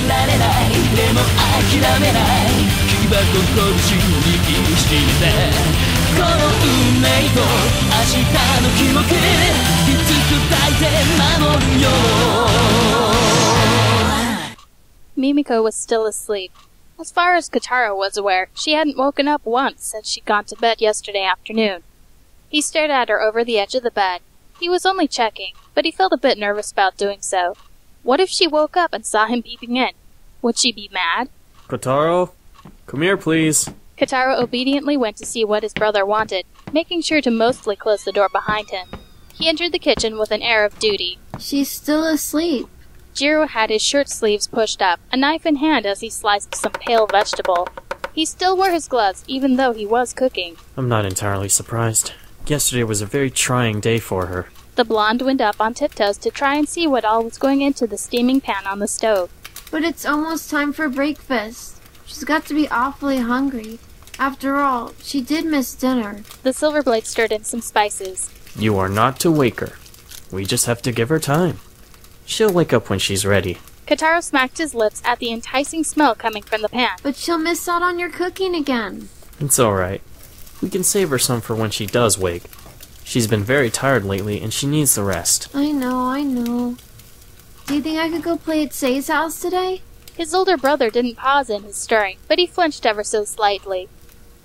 られない、でも諦めない、木箱拳握りしめてこの運命と明日の記憶いつ砕いて守るよ。 Mimiko was still asleep. As far as Kotaro was aware, she hadn't woken up once since she'd gone to bed yesterday afternoon. He stared at her over the edge of the bed. He was only checking, but he felt a bit nervous about doing so. What if she woke up and saw him peeping in? Would she be mad? Kotaro, come here, please. Kotaro obediently went to see what his brother wanted, making sure to mostly close the door behind him. He entered the kitchen with an air of duty. She's still asleep. Jiro had his shirt sleeves pushed up, a knife in hand as he sliced some pale vegetable. He still wore his gloves, even though he was cooking. I'm not entirely surprised. Yesterday was a very trying day for her. The blonde went up on tiptoes to try and see what all was going into the steaming pan on the stove. But it's almost time for breakfast. She's got to be awfully hungry. After all, she did miss dinner. The Silverblade stirred in some spices. You are not to wake her. We just have to give her time. She'll wake up when she's ready. Kotaro smacked his lips at the enticing smell coming from the pan. But she'll miss out on your cooking again. It's alright. We can save her some for when she does wake. She's been very tired lately and she needs the rest. I know. Do you think I could go play at Sei's house today? His older brother didn't pause in his stirring, but he flinched ever so slightly.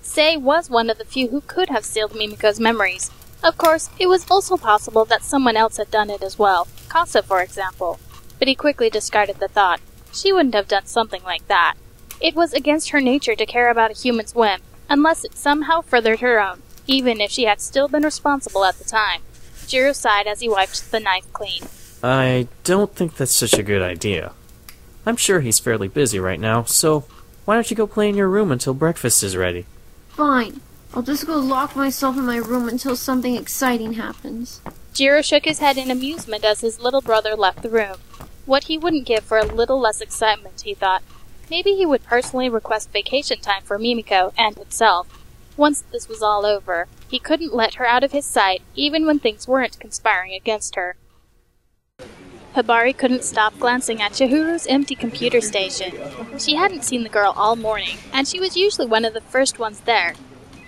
Sei was one of the few who could have sealed Mimiko's memories. Of course, it was also possible that someone else had done it as well, Kasa for example. But he quickly discarded the thought. She wouldn't have done something like that. It was against her nature to care about a human's whim, unless it somehow furthered her own, even if she had still been responsible at the time. Jiro sighed as he wiped the knife clean. I don't think that's such a good idea. I'm sure he's fairly busy right now, so why don't you go play in your room until breakfast is ready? Fine. I'll just go lock myself in my room until something exciting happens. Jiro shook his head in amusement as his little brother left the room. What he wouldn't give for a little less excitement, he thought. Maybe he would personally request vacation time for Mimiko and himself. Once this was all over, he couldn't let her out of his sight, even when things weren't conspiring against her. Hibari couldn't stop glancing at Chihiro's empty computer station. She hadn't seen the girl all morning, and she was usually one of the first ones there.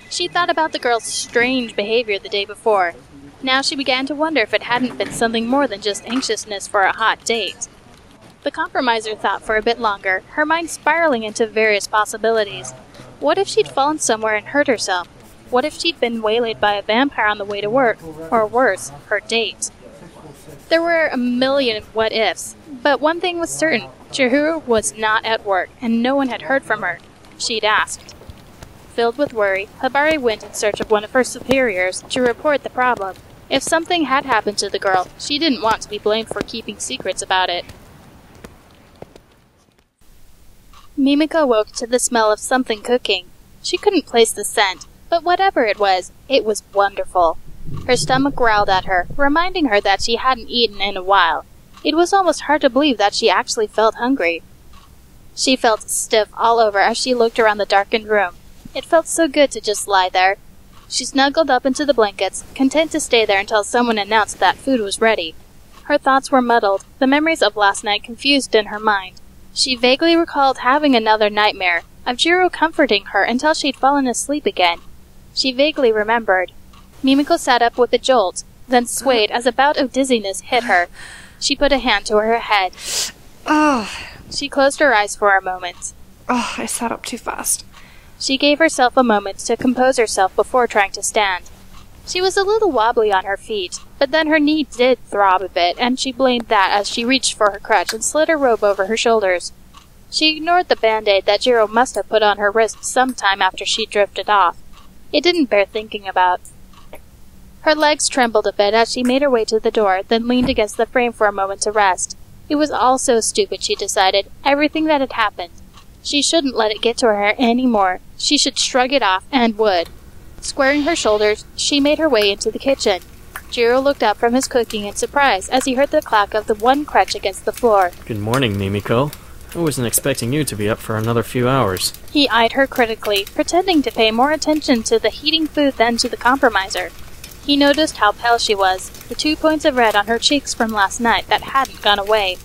She thought about the girl's strange behavior the day before. Now she began to wonder if it hadn't been something more than just anxiousness for a hot date. The compromiser thought for a bit longer, her mind spiraling into various possibilities. What if she'd fallen somewhere and hurt herself? What if she'd been waylaid by a vampire on the way to work? Or worse, her date? There were a million what-ifs, but one thing was certain. Chihiro was not at work, and no one had heard from her. She'd asked. Filled with worry, Hibari went in search of one of her superiors to report the problem. If something had happened to the girl, she didn't want to be blamed for keeping secrets about it. Mimiko woke to the smell of something cooking. She couldn't place the scent, but whatever it was wonderful. Her stomach growled at her, reminding her that she hadn't eaten in a while. It was almost hard to believe that she actually felt hungry. She felt stiff all over as she looked around the darkened room. It felt so good to just lie there. She snuggled up into the blankets, content to stay there until someone announced that food was ready. Her thoughts were muddled, the memories of last night confused in her mind. She vaguely recalled having another nightmare, of Jiro comforting her until she'd fallen asleep again. She vaguely remembered. Mimiko sat up with a jolt, then swayed as a bout of dizziness hit her. She put a hand to her head. She closed her eyes for a moment. I sat up too fast. She gave herself a moment to compose herself before trying to stand. She was a little wobbly on her feet, but then her knee did throb a bit, and she blamed that as she reached for her crutch and slid her robe over her shoulders. She ignored the band-aid that Jiro must have put on her wrist some time after she drifted off. It didn't bear thinking about. Her legs trembled a bit as she made her way to the door, then leaned against the frame for a moment to rest. It was all so stupid, she decided, everything that had happened. She shouldn't let it get to her any more. She should shrug it off, and would. Squaring her shoulders, she made her way into the kitchen. Jiro looked up from his cooking in surprise as he heard the clack of the one crutch against the floor. Good morning, Mimiko. I wasn't expecting you to be up for another few hours. He eyed her critically, pretending to pay more attention to the heating food than to the compromiser. He noticed how pale she was, the 2 points of red on her cheeks from last night that hadn't gone away.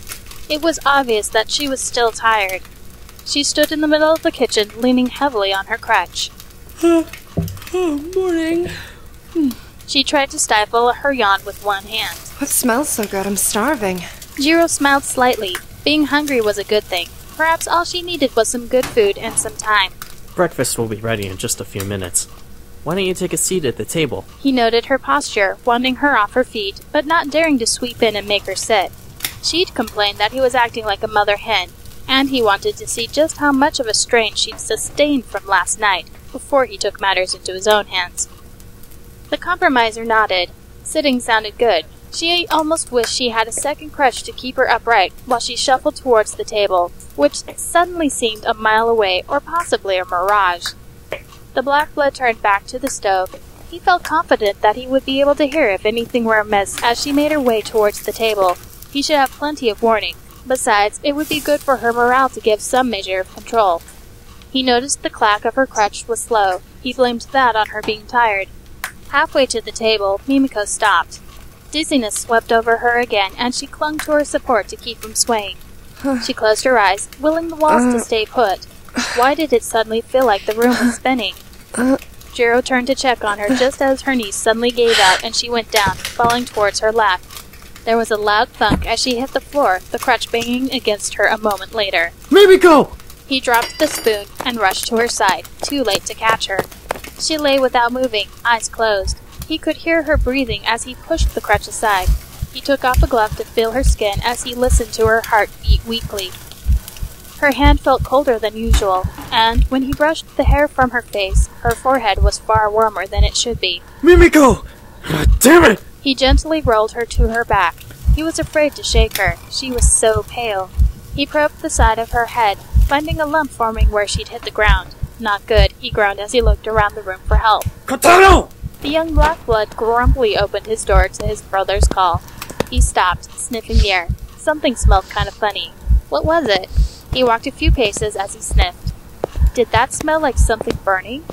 It was obvious that she was still tired. She stood in the middle of the kitchen, leaning heavily on her crutch. Morning. She tried to stifle her yawn with one hand. What smells so good? I'm starving. Jiro smiled slightly. Being hungry was a good thing. Perhaps all she needed was some good food and some time. Breakfast will be ready in just a few minutes. Why don't you take a seat at the table? He noted her posture, wanting her off her feet, but not daring to sweep in and make her sit. She'd complained that he was acting like a mother hen, and he wanted to see just how much of a strain she'd sustained from last night, before he took matters into his own hands. The compromiser nodded. Sitting sounded good. She almost wished she had a second crutch to keep her upright while she shuffled towards the table, which suddenly seemed a mile away, or possibly a mirage. The black blood turned back to the stove. He felt confident that he would be able to hear if anything were amiss as she made her way towards the table. He should have plenty of warning. Besides, it would be good for her morale to give some measure of control. He noticed the clack of her crutch was slow. He blamed that on her being tired. Halfway to the table, Mimiko stopped. Dizziness swept over her again, and she clung to her support to keep from swaying. She closed her eyes, willing the walls to stay put. Why did it suddenly feel like the room was spinning? Jiro turned to check on her just as her knees suddenly gave out and she went down, falling towards her lap. There was a loud thunk as she hit the floor, the crutch banging against her a moment later. Mimiko! He dropped the spoon and rushed to her side, too late to catch her. She lay without moving, eyes closed. He could hear her breathing as he pushed the crutch aside. He took off a glove to feel her skin as he listened to her heart beat weakly. Her hand felt colder than usual, and when he brushed the hair from her face, her forehead was far warmer than it should be. Mimiko! God damn it! He gently rolled her to her back. He was afraid to shake her. She was so pale. He probed the side of her head, finding a lump forming where she'd hit the ground. Not good, he groaned as he looked around the room for help. Kotaro! The young black blood grumpily opened his door to his brother's call. He stopped, sniffing the air. Something smelled kind of funny. What was it? He walked a few paces as he sniffed. Did that smell like something burning?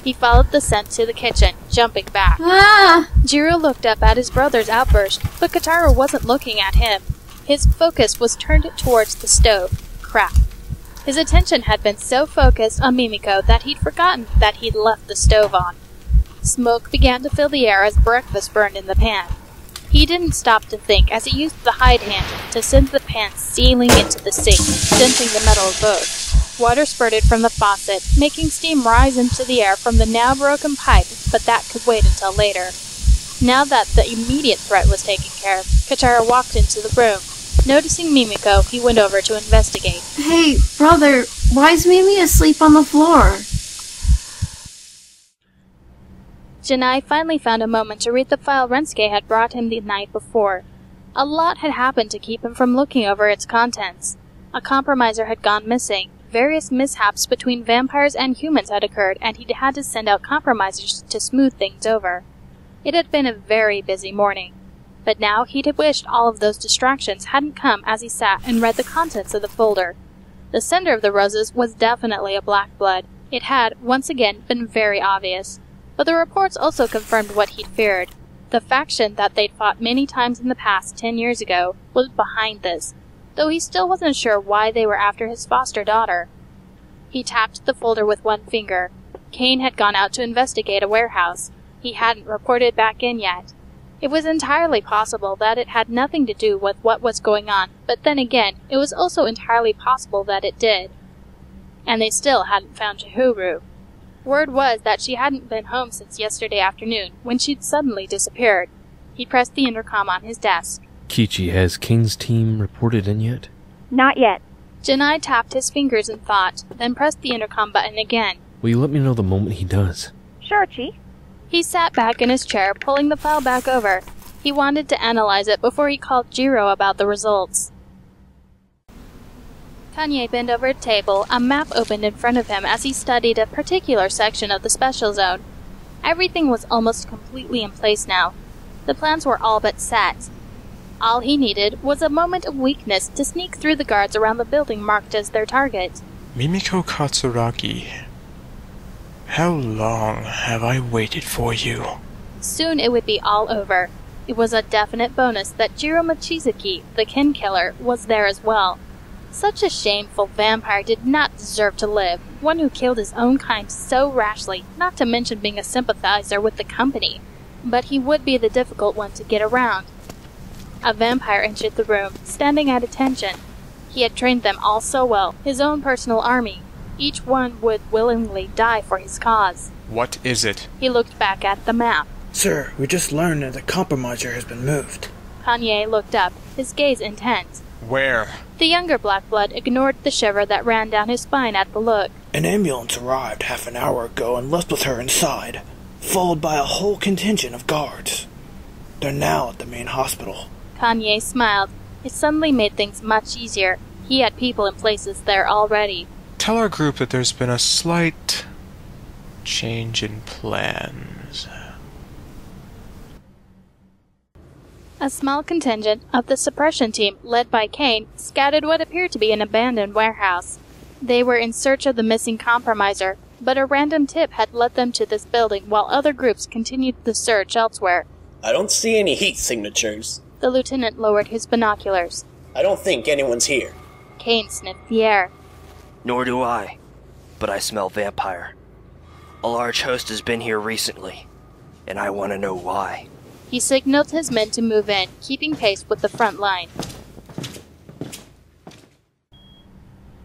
He followed the scent to the kitchen, jumping back. Ah! Jiro looked up at his brother's outburst, but Kotaro wasn't looking at him. His focus was turned towards the stove. Crap. His attention had been so focused on Mimiko that he'd forgotten that he'd left the stove on. Smoke began to fill the air as breakfast burned in the pan. He didn't stop to think as he used the hide hand to send the pan sailing into the sink, denting the metal of both. Water spurted from the faucet, making steam rise into the air from the now broken pipe, but that could wait until later. Now that the immediate threat was taken care of, Kotaro walked into the room. Noticing Mimiko, he went over to investigate. Hey, brother, why is Mimi asleep on the floor? Janai finally found a moment to read the file Rensuke had brought him the night before. A lot had happened to keep him from looking over its contents. A compromiser had gone missing. Various mishaps between vampires and humans had occurred, and he'd had to send out compromisers to smooth things over. It had been a very busy morning. But now he'd have wished all of those distractions hadn't come as he sat and read the contents of the folder. The sender of the roses was definitely a black blood. It had, once again, been very obvious. But the reports also confirmed what he'd feared. The faction that they'd fought many times in the past 10 years ago was behind this, though he still wasn't sure why they were after his foster daughter. He tapped the folder with one finger. Kane had gone out to investigate a warehouse. He hadn't reported back in yet. It was entirely possible that it had nothing to do with what was going on, but then again, it was also entirely possible that it did. And they still hadn't found Chihuru. Word was that she hadn't been home since yesterday afternoon, when she'd suddenly disappeared. He pressed the intercom on his desk. Kichi, has King's team reported in yet? Not yet. Janai tapped his fingers in thought, then pressed the intercom button again. Will you let me know the moment he does? Sure, Chief. He sat back in his chair, pulling the file back over. He wanted to analyze it before he called Jiro about the results. Kanye bent over a table, a map opened in front of him as he studied a particular section of the special zone. Everything was almost completely in place now. The plans were all but set. All he needed was a moment of weakness to sneak through the guards around the building marked as their target. Mimiko Katsuragi, how long have I waited for you? Soon it would be all over. It was a definite bonus that Jiro Mochizuki, the kin killer, was there as well. Such a shameful vampire did not deserve to live, one who killed his own kind so rashly, not to mention being a sympathizer with the company. But he would be the difficult one to get around. A vampire entered the room, standing at attention. He had trained them all so well, his own personal army. Each one would willingly die for his cause. What is it? He looked back at the map. Sir, we just learned that the compromiser has been moved. Kanye looked up, his gaze intense. Where? The younger Blackblood ignored the shiver that ran down his spine at the look. An ambulance arrived half an hour ago and left with her inside, followed by a whole contingent of guards. They're now at the main hospital. Kanye smiled. It suddenly made things much easier. He had people in places there already. Tell our group that there's been a slight change in plans. A small contingent of the suppression team, led by Kane, scouted what appeared to be an abandoned warehouse. They were in search of the missing compromiser, but a random tip had led them to this building while other groups continued the search elsewhere. I don't see any heat signatures. The lieutenant lowered his binoculars. I don't think anyone's here. Kane sniffed the air. Nor do I, but I smell vampire. A large host has been here recently, and I want to know why. He signaled his men to move in, keeping pace with the front line.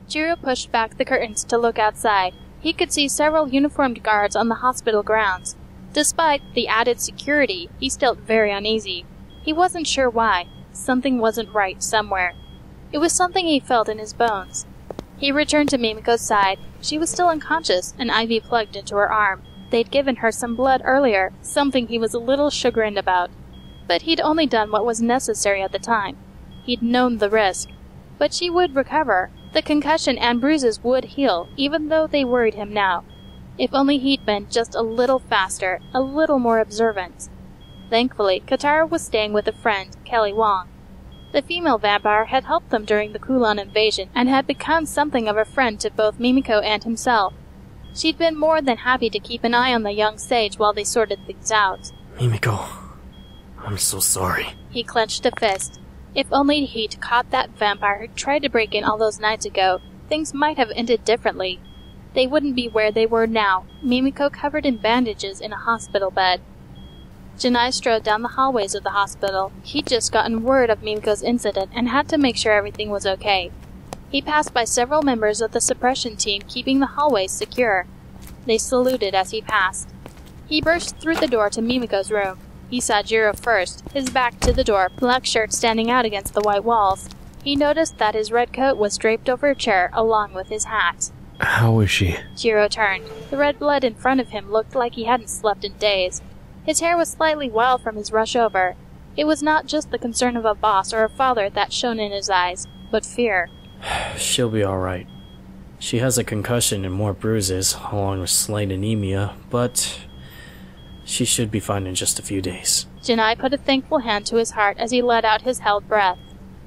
Jiro pushed back the curtains to look outside. He could see several uniformed guards on the hospital grounds. Despite the added security, he still felt very uneasy. He wasn't sure why. Something wasn't right somewhere. It was something he felt in his bones. He returned to Mimiko's side. She was still unconscious, an IV plugged into her arm. They'd given her some blood earlier, something he was a little chagrined about. But he'd only done what was necessary at the time. He'd known the risk. But she would recover. The concussion and bruises would heal, even though they worried him now. If only he'd been just a little faster, a little more observant. Thankfully, Katara was staying with a friend, Kelly Wong. The female vampire had helped them during the Kulon invasion and had become something of a friend to both Mimiko and himself. She'd been more than happy to keep an eye on the young sage while they sorted things out. Mimiko, I'm so sorry. He clenched a fist. If only he'd caught that vampire who tried to break in all those nights ago, things might have ended differently. They wouldn't be where they were now, Mimiko covered in bandages in a hospital bed. Janai strode down the hallways of the hospital. He'd just gotten word of Mimiko's incident and had to make sure everything was okay. He passed by several members of the suppression team keeping the hallways secure. They saluted as he passed. He burst through the door to Mimiko's room. He saw Jiro first, his back to the door, black shirt standing out against the white walls. He noticed that his red coat was draped over a chair along with his hat. How is she? Jiro turned. The red blood in front of him looked like he hadn't slept in days. His hair was slightly wild from his rush over. It was not just the concern of a boss or a father that shone in his eyes, but fear. She'll be alright. She has a concussion and more bruises, along with slight anemia, but she should be fine in just a few days. Janai put a thankful hand to his heart as he let out his held breath.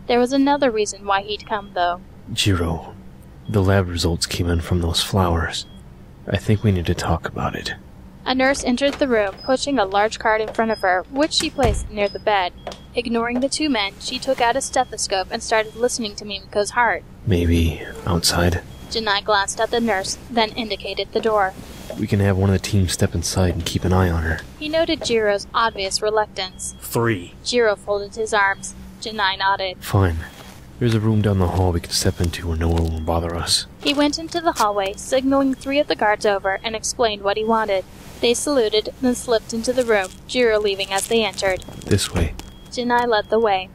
There was another reason why he'd come, though. Jiro, the lab results came in from those flowers. I think we need to talk about it. A nurse entered the room, pushing a large card in front of her, which she placed near the bed. Ignoring the two men, she took out a stethoscope and started listening to Mimiko's heart. Maybe outside? Janai glanced at the nurse, then indicated the door. We can have one of the team step inside and keep an eye on her. He noted Jiro's obvious reluctance. 3. Jiro folded his arms. Janai nodded. Fine. There's a room down the hall we can step into where no one will bother us. He went into the hallway, signaling 3 of the guards over, and explained what he wanted. They saluted, then slipped into the room, Jiro leaving as they entered. This way. Janai led the way.